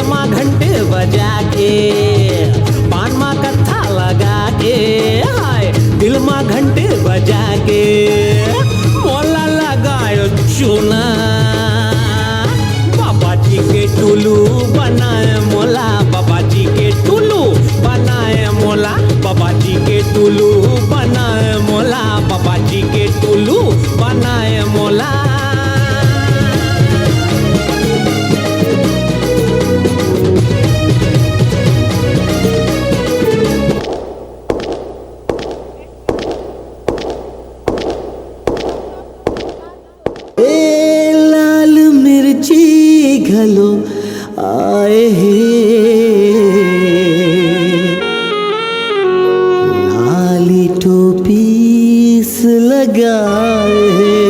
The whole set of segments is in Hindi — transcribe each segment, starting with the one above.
माँ घंटे बजा के, पान माँ कत्था लगा के, हाय दिल माँ घंटे बजा के मोला लगायो चूना। बाबा जी के टुल्लू बनाए मोला, बाबा जी के टुल्लू बनाए मोला, बाबा जी के टुल्लू बनाए मोला, बाबा जी के टुल्लू बनाए मोला। लाल मिर्ची घलो आए हैं, लाली टोपी लगाए हैं,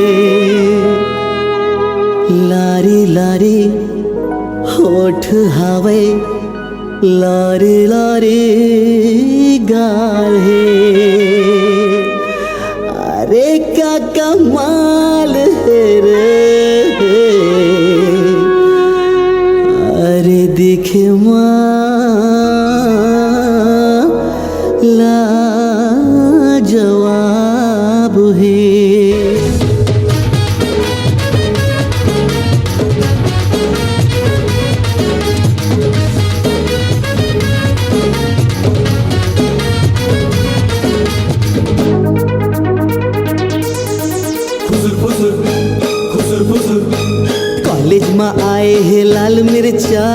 लारी लारी होठ हवे, लारी लारी गाल है। अरे क्या कमाल है रे, अरे देखे माँ लाजवाब है। कॉलेज में आए हैं लाल मिर्चा,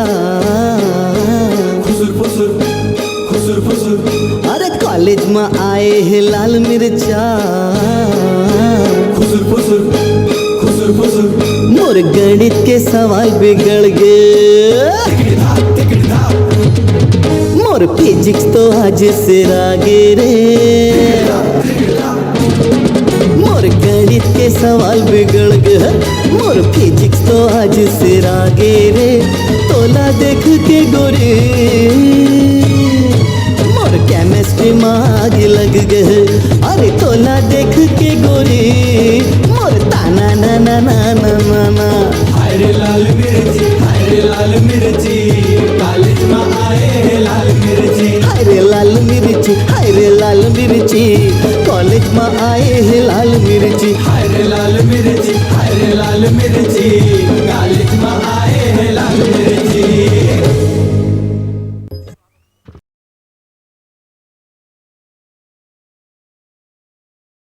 अरे कॉलेज में आए हैं लाल मिर्चा, मोर गणित के सवाल बिगड़ गए, मोर फिजिक्स तो आज से आगे रे, मोर गणित के सवाल बिगड़ गए, मोर फिजिक्स तो आज से आगे रे। तोला देख के गोरे मोर केमिस्ट्री में आगे लग गए, अरे तोला देख के गोरे मोर ताना ना ना ना ना ना ना। हाय रे लाल मिर्ची, हाय रे लाल मिर्ची, कॉलेज में आए हैं लाल मिर्ची। हाय रे लाल मिर्ची, हाय रे लाल मिर्ची, कॉलेज में आए हैं लाल मिर्ची। हाय रे लाल मिर्ची, हाय रे लाल मिर्ची, कॉलेज में आए हैं लाल मिर्ची।